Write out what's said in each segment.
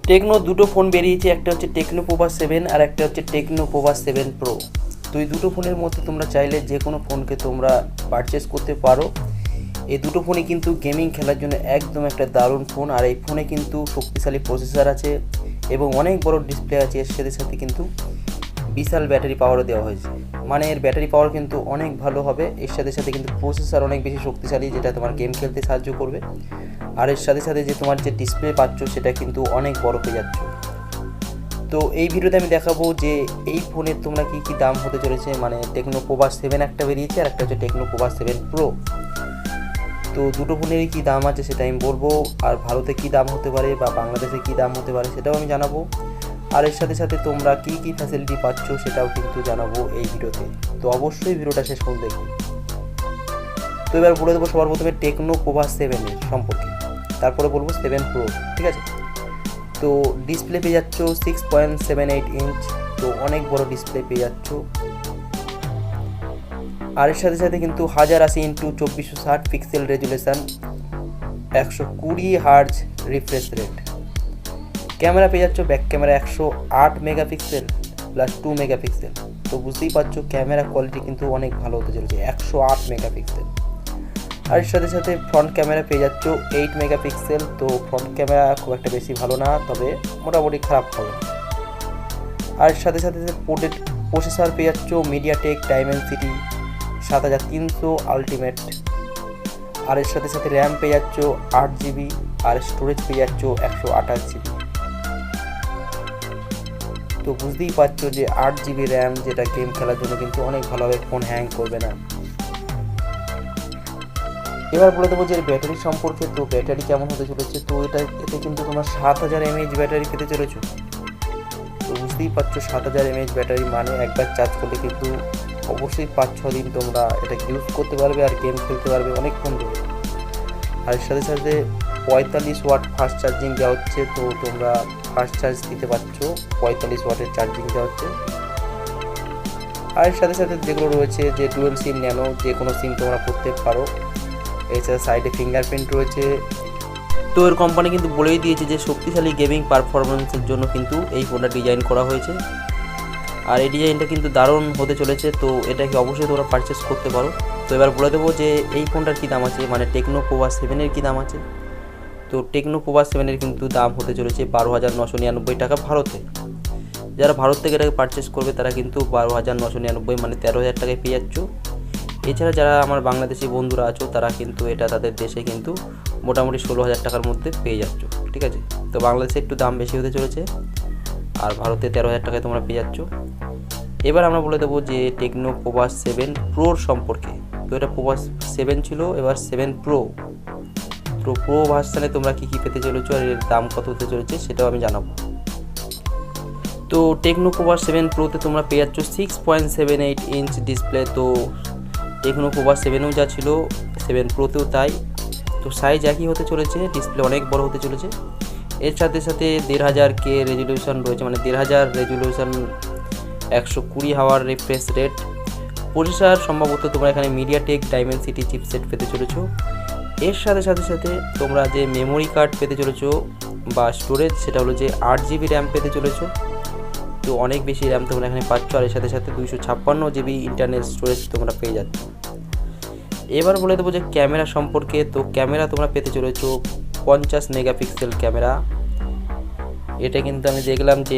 Techno দুটো phone বেরিয়েছে, একটা হচ্ছে টেকনো পোভা 7 আর একটা হচ্ছে টেকনো পোভা 7 প্রো। তো এই দুটো ফোনের মধ্যে তোমরা চাইলে যে কোনো ফোনকে তোমরা পারচেস করতে পারো। এই দুটো ফোনই কিন্তু গেমিং খেলার জন্য একদম একটা দারুণ ফোন। আর এই ফোনে কিন্তু শক্তিশালী প্রসেসর আছে এবং অনেক বড় ডিসপ্লে আছে। এর সাথে সাথে কিন্তু বিশাল ব্যাটারি পাওয়ারও দেওয়া হয়েছে, মানে এর ব্যাটারি পাওয়ার কিন্তু অনেক ভালো হবে। এর সাথে সাথে কিন্তু প্রসেসর অনেক বেশি শক্তিশালী, যেটা তোমার গেম খেলতে সাহায্য করবে। আর এর সাথে সাথে যে তোমার যে ডিসপ্লে পাচ্ছ সেটা কিন্তু অনেক বড় পেয়ে যাচ্ছ। তো এই ভিডিওতে আমি দেখাবো যে এই ফোনের তোমরা কী কী দাম হতে চলেছে। মানে টেকনো পোভা 7 একটা বেরিয়েছে আর একটা হচ্ছে টেকনো পোভা 7 প্রো। তো দুটো ফোনেরই কী দাম আছে সেটা আমি বলবো, আর ভারতে কী দাম হতে পারে বা বাংলাদেশে কী দাম হতে পারে সেটাও আমি জানাবো। আর এর সাথে সাথে তোমরা কী কী ফ্যাসিলিটি পাচ্ছ সেটাও কিন্তু জানাবো এই ভিডিওতে। তো অবশ্যই ভিডিওটা শেষ পর্যন্ত দেখবে। তো এবার বলে দেবো সবার প্রথমে টেকনো পোভা 7 এর সম্পর্কে, তারপরে বলবো 7 প্রো, ঠিক আছে। তো ডিসপ্লে পেয়ে যাচ্ছ 6.78 ইঞ্চ, তো অনেক বড় ডিসপ্লে পেয়ে যাচ্ছ। আর এর সাথে সাথে কিন্তু 1080x2460 pixel resolution, 120 hertz refresh rate. Camera পেয়ে যাচ্ছ back camera 108 megapixel plus 2 megapixel. তো বুঝতেই পারছো ক্যামেরা কোয়ালিটি কিন্তু অনেক ভালো হতে চলেছে, 108 মেগাপিক্সেল। আর এর সাথে সাথে ফ্রন্ট ক্যামেরা পেয়ে যাচ্ছ 8 মেগাপিক্সেল। তো ফ্রন্ট ক্যামেরা খুব একটা বেশি ভালো না, তবে মোটামুটি খারাপ হবে না। আর এর সাথে সাথে প্রসেসর পেয়ে যাচ্ছ মিডিয়াটেক ডাইমেনসিটি 7300 আলটিমেট। আর এর সাথে সাথে র্যাম পেয়ে যাচ্ছ 8 জিবি আর স্টোরেজ পেয়ে যাচ্ছ 128 জিবি। তো বুঝতেই পারছো যে 8 জিবি র্যাম, যেটা গেম খেলার জন্য কিন্তু অনেক ভালো হবে, ফোন হ্যাং করবে না। এবার বলে দেবো যে ব্যাটারি সম্পর্কে। তো ব্যাটারি কেমন হতে চলেছে, তো এতে কিন্তু তোমার 7000 mAh ব্যাটারি পেতে চলেছো। তো বুঝতেই পারছো 7000 mAh ব্যাটারি মানে একবার চার্জ করলে কিন্তু অবশ্যই 5-6 দিন তোমরা এটা ইউজ করতে পারবে আর গেম খেলতে পারবে অনেকক্ষণ ধরে। আর এর সাথে সাথে 45 ওয়াট ফাস্ট চার্জিং দেওয়া হচ্ছে। তো তোমরা ফাস্ট চার্জ দিতে পারছো, 45 ওয়াটের চার্জিং দেওয়া হচ্ছে। আর এর সাথে সাথে যেগুলো রয়েছে যে ডুয়েল সিম ন্যানো, যে কোনো সিম তোমরা করতে পারো। এছাড়া সাইডে ফিঙ্গারপ্রিন্ট রয়েছে। তো এর কোম্পানি কিন্তু বলেই দিয়েছে যে শক্তিশালী গেমিং পারফরমেন্সের জন্য কিন্তু এই ফোনটা ডিজাইন করা হয়েছে। আর এই ডিজাইনটা কিন্তু দারুণ হতে চলেছে, তো এটাকে অবশ্যই তোমরা পারচেস করতে পারো। তো এবার বলে দেবো যে এই ফোনটার কী দাম আছে, মানে টেকনো পোভা 7 এর কী দাম আছে। তো টেকনো পোভা 7 এর কিন্তু দাম হতে চলেছে 12,999 টাকা ভারতে। যারা ভারত থেকে এটাকে পারচেস করবে তারা কিন্তু 12,999 মানে 13,000 টাকায় পেয়ে যাচ্ছ। এছাড়া যারা আমার বাংলাদেশি বন্ধুরা আছো তারা কিন্তু এটা তাদের দেশে কিন্তু মোটামুটি 16,000 টাকার মধ্যে পেয়ে যাচ্ছ, ঠিক আছে। তো বাংলাদেশে একটু দাম বেশি হতে চলেছে, আর ভারতে 13,000 টাকায় তোমরা পেয়ে যাচ্ছ। এবার আমরা বলে দেবো যে টেকনো পোভা 7 প্রোর সম্পর্কে। তো এটা পোভা 7 ছিল, এবার 7 প্রো। তো প্রো ভার্সানে তোমরা কী কী পেতে চলেছো আর এর দাম কত হতে চলেছে সেটাও আমি জানাবো। তো টেকনো পোভা 7 প্রোতে তোমরা পেয়ে যাচ্ছ 6.78 ইঞ্চ ডিসপ্লে। তো টেকনো পোভা 7এও যা ছিল 7 প্রোতেও তাই। তো সাইজ একই হতে চলেছে, ডিসপ্লে অনেক বড় হতে চলেছে। এর সাথে সাথে 1500K রেজুলেশন রয়েছে, মানে 1500 রেজুলেশন, 120 হাওয়ার রিফ্রেশ রেট। প্রসেসর সম্ভবত তোমরা এখানে মিডিয়াটেক ডাইমেনসিটি চিপসেট পেতে চলেছো। এর সাথে সাথে সাথে তোমরা যে মেমোরি কার্ড পেতে চলেছো বা স্টোরেজ, সেটা হলো যে 8 জিবি র্যাম পেতে চলেছো। তো অনেক বেশি র্যাম তোমরা এখানে পাচ্ছ। আর এর সাথে সাথে 256 জিবি ইন্টারনাল স্টোরেজ তোমরা পেয়ে যাচ্ছ। এবার বলে দেবো যে ক্যামেরা সম্পর্কে। তো ক্যামেরা তোমরা পেতে চলেছো 50 মেগাপিক্সেল ক্যামেরা। এটা কিন্তু আমি দেখলাম যে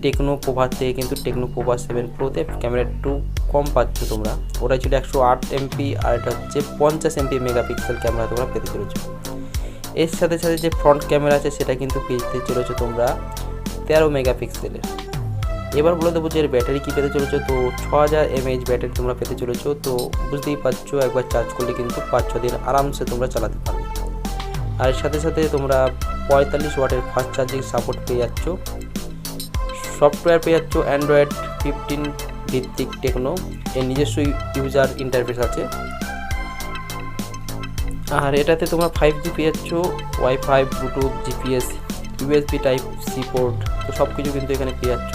টেকনো পোভা থেকে কিন্তু টেকনো পোভা 7 প্রোতে ক্যামেরা একটু কম পাচ্ছ তোমরা। ওটা ছিল 108 এমপি আর এটা হচ্ছে 50 এমপি মেগাপিক্সেল ক্যামেরা তোমরা পেতে চলেছো। এর সাথে সাথে যে ফ্রন্ট ক্যামেরা আছে সেটা কিন্তু পেতে চলেছো তোমরা 13 মেগাপিক্সেলের। এবার বলে দেবো যে এর ব্যাটারি কী পেতে চলেছো। তো 6000 mAh ব্যাটারি তোমরা পেতে চলেছো। তো বুঝতেই পারছো একবার চার্জ করলে কিন্তু 5-6 দিন আরামসে তোমরা চালাতে পারবে। আর এর সাথে সাথে তোমরা 45 ওয়াটের ফাস্ট চার্জিং সাপোর্ট পেয়ে যাচ্ছ। সফটওয়্যার পেয়ে যাচ্ছ অ্যান্ড্রয়েড 15 ভিত্তিক টেকনো, এর নিজস্ব ইউজার ইন্টারফেস আছে। আর এটাতে তোমরা 5G পেয়ে যাচ্ছ, wifi, Bluetooth, GPS, USB type C port, তো সব কিছু কিন্তু এখানে পেয়ে যাচ্ছ।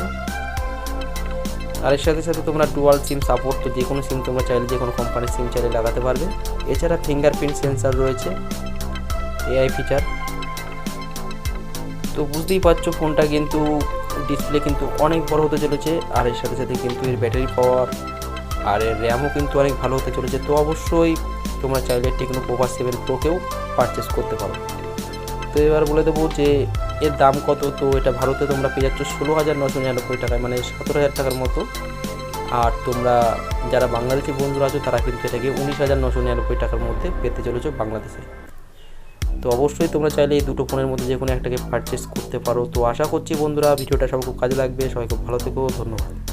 আর এর সাথে সাথে তোমরা ডুয়াল সিম সাপোর্ট, তো যে কোনো সিম তোমরা চাইলে যে কোনো কোম্পানির সিম চাইলে লাগাতে পারবে। এছাড়া ফিঙ্গারপ্রিন্ট সেন্সার রয়েছে, এআই ফিচার। তো বুঝতেই পারছো ফোনটা কিন্তু ডিসপ্লে কিন্তু অনেক বড় হতে চলেছে, আর এর সাথে সাথে কিন্তু এর ব্যাটারি পাওয়ার আর এর র্যামও কিন্তু অনেক ভালো হতে চলেছে। তো অবশ্যই তোমরা চাইলে টেকনো পোভা 7 প্রোকেও পারচেস করতে পারো। তো এবার বলে দেবো যে এর দাম কত। তো এটা ভারতে তোমরা পেয়ে যাচ্ছ 16,999 টাকায়, মানে 17,000 টাকার মতো। আর তোমরা যারা বাংলাদেশি বন্ধুরা আছো তারা কিন্তু এটাকে 19,999 টাকার মধ্যে পেতে চলেছো বাংলাদেশে। তো অবশ্যই তোমরা চাইলে এই দুটো ফোনের মধ্যে যে কোনো একটাকে পারচেস করতে পারো। তো আশা করছি বন্ধুরা ভিডিওটা সবার খুব কাজে লাগবে। সবাই খুব ভালো থেকো, ধন্যবাদ।